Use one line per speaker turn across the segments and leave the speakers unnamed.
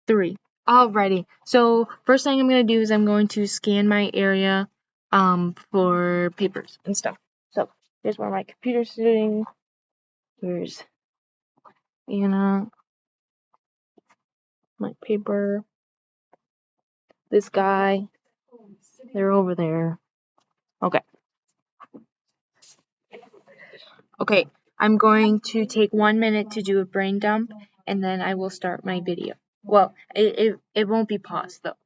3. Alrighty. So first thing I'm going to do is I'm going to scan my area for papers and stuff. So here's where my computer's sitting. Here's Anna, my paper, this guy. They're over there. Okay. Okay, I'm going to take 1 minute to do a brain dump, and then I will start my video. Well, it won't be paused, though.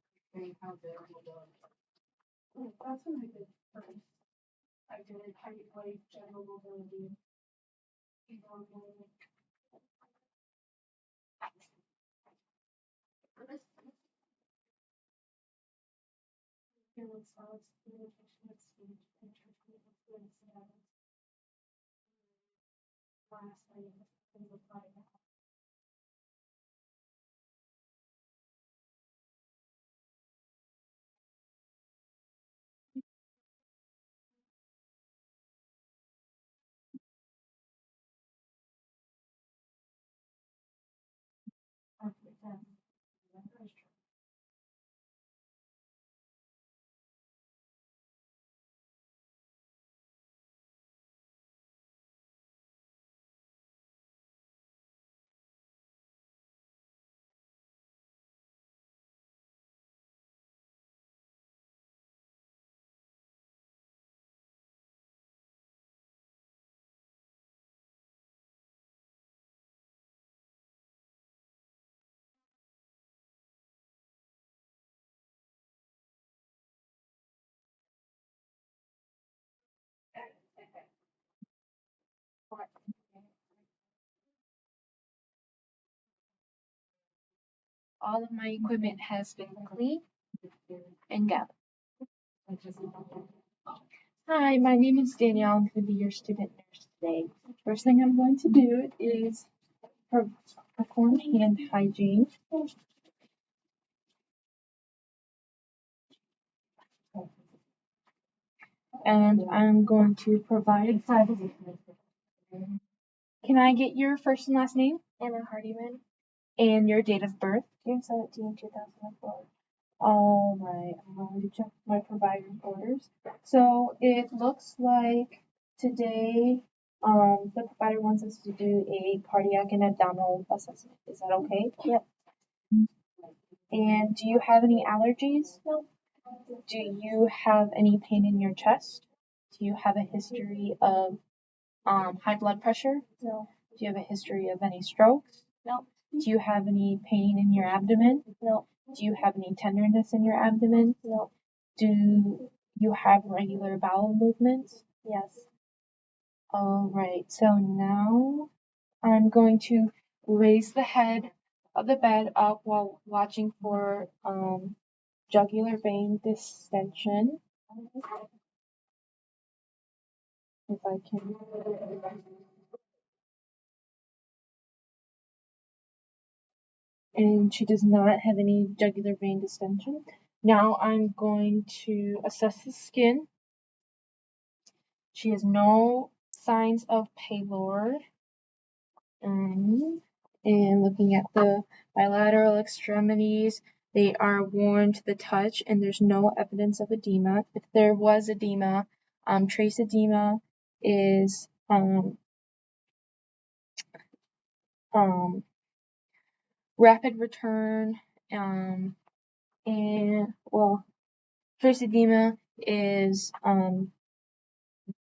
All of my equipment has been cleaned and gathered. Hi, my name is Danielle. I'm going to be your student nurse today. First thing I'm going to do is perform hand hygiene. And I'm going to provide privacy. Can I get your first and last name?
Anna Hardiman,
And your date of birth?
June 17, 2004.
All right, I'm going to check my provider orders. So it looks like today the provider wants us to do a cardiac and abdominal assessment. Is that okay?
Yep.
And do you have any allergies?
No.
Do you have any pain in your chest? Do you have a history of high blood pressure?
No.
Do you have a history of any strokes?
No.
Do you have any pain in your abdomen?
No.
Do you have any tenderness in your abdomen?
No.
Do you have regular bowel movements?
Yes.
All right, so now I'm going to raise the head of the bed up while watching for jugular vein distension. If I can. And she does not have any jugular vein distension. Now I'm going to assess the skin. She has no signs of pallor. And looking at the bilateral extremities, they are warm to the touch and there's no evidence of edema. If there was edema, trace edema is rapid return, and well, trace edema is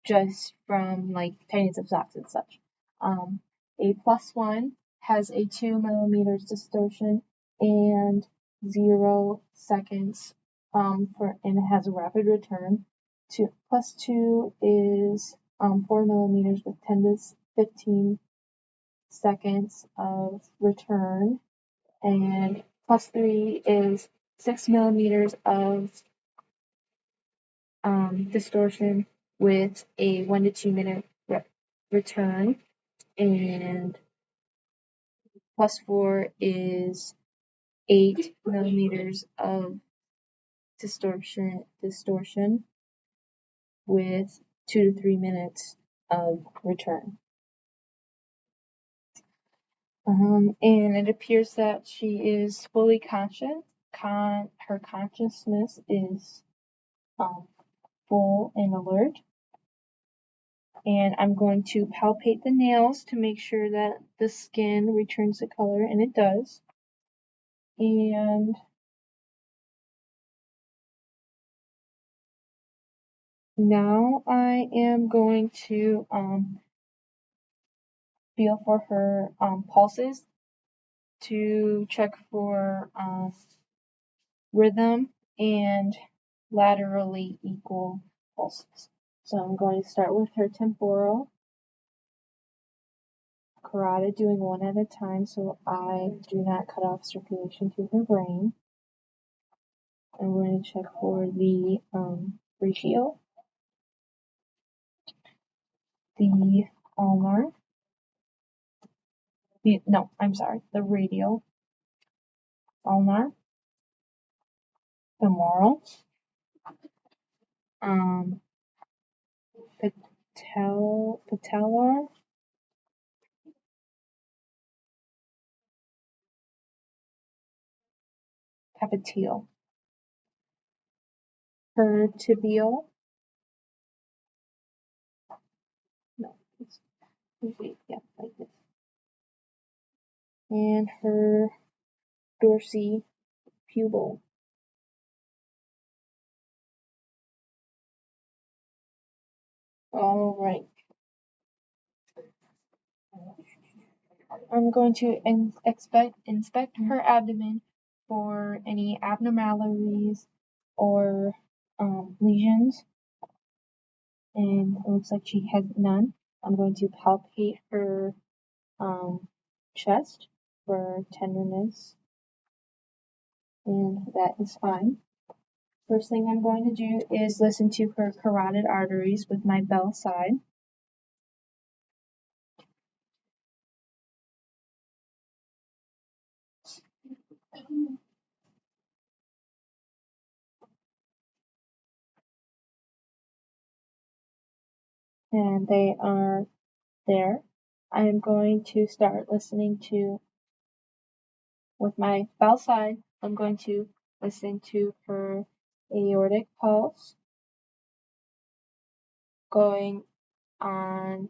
just from like tiny subsets and such. A +1 has a 2 millimeters distortion and 0 seconds and it has a rapid return. +2 is 4 millimeters with 10 to 15 seconds of return, and +3 is 6 millimeters of distortion with a 1 to 2 minute return, and +4 is 8 millimeters of distortion with 2 to 3 minutes of return. And it appears that she is fully conscious. Her consciousness is full and alert. And I'm going to palpate the nails to make sure that the skin returns the color, and it does. And now I am going to feel for her pulses to check for rhythm and laterally equal pulses. So I'm going to start with her temporal, carotid, doing one at a time so I do not cut off circulation to her brain. I'm going to check for the ratio, the ulnar, the radial, ulnar, femoral, patellar, popliteal, her tibial, no, it's like this, and her dorsipubal. All right. I'm going to inspect her abdomen for any abnormalities or lesions, and it looks like she has none. I'm going to palpate her chest for tenderness, and that is fine. First thing I'm going to do is listen to her carotid arteries with my bell side. And they are there. I am going to start listening to, with my bell side, I'm going to listen to her aortic pulse going on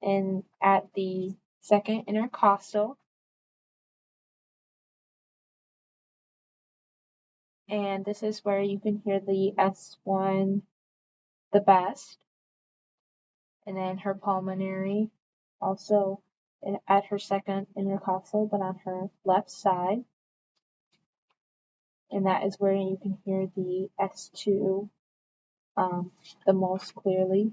in at the second intercostal, and this is where you can hear the S1 the best, and then her pulmonary also at her second intercostal, but on her left side, and that is where you can hear the S2 the most clearly.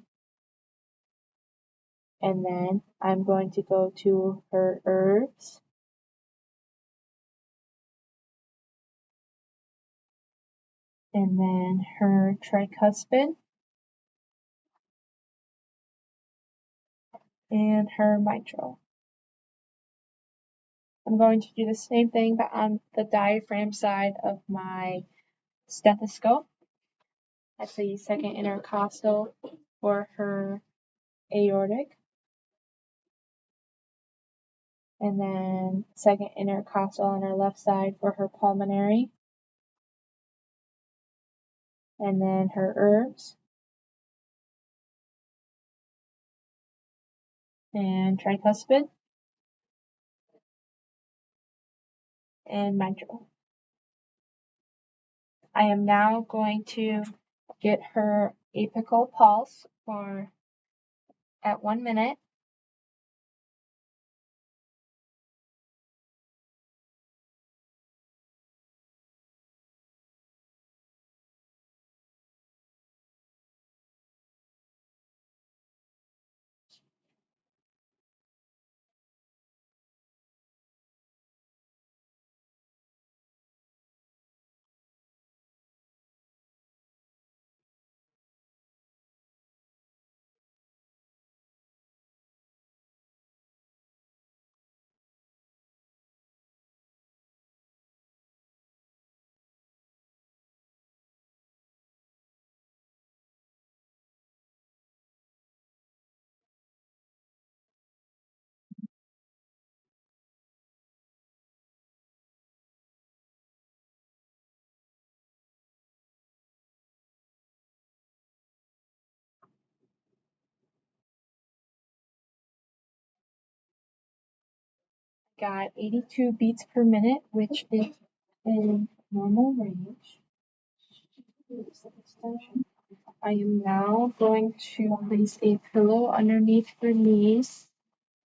And then I'm going to go to her herbs, and then her tricuspid, and her mitral. I'm going to do the same thing but on the diaphragm side of my stethoscope at the second intercostal for her aortic, and then second intercostal on her left side for her pulmonary, and then her herbs, and tricuspid, and mitral. I am now going to get her apical pulse for at 1 minute. got 82 beats per minute, which is in normal range. I am now going to place a pillow underneath her knees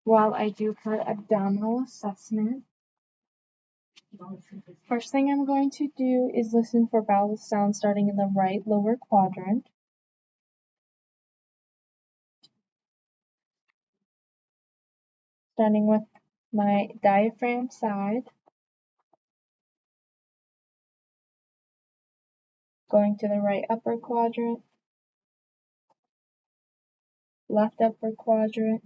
while I do her abdominal assessment. First thing I'm going to do is listen for vowel sounds starting in the right lower quadrant. Starting with my diaphragm side, going to the right upper quadrant, left upper quadrant,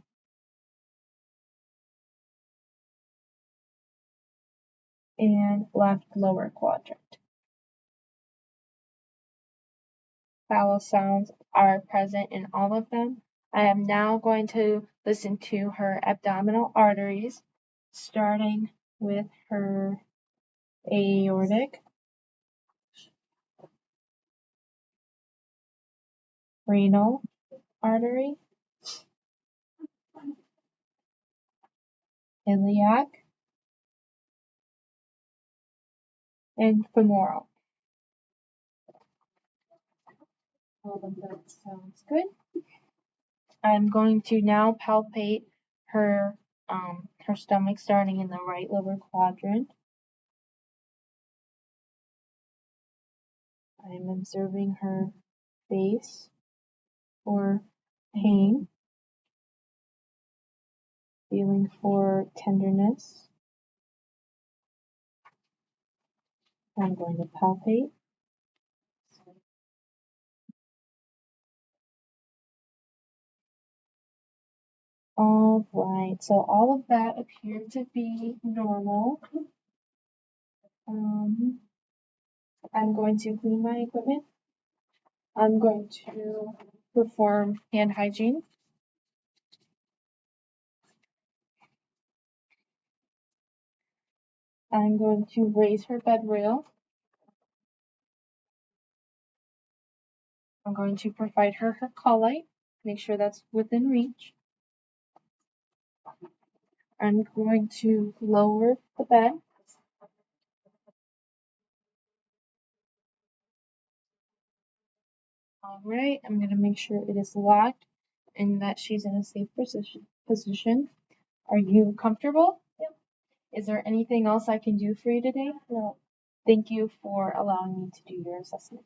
and left lower quadrant. Vowel sounds are present in all of them. I am now going to listen to her abdominal arteries, starting with her aortic, renal artery, iliac, and femoral. All of that sounds good. I'm going to now palpate her stomach starting in the right lower quadrant. I'm observing her face for pain, feeling for tenderness. I'm going to palpate. All right, so all of that appeared to be normal. I'm going to clean my equipment. I'm going to perform hand hygiene. I'm going to raise her bed rail. I'm going to provide her call light, make sure that's within reach. I'm going to lower the bed. All right, I'm going to make sure it is locked and that she's in a safe position. Are you comfortable?
Yep.
Is there anything else I can do for you today?
No.
Thank you for allowing me to do your assessment.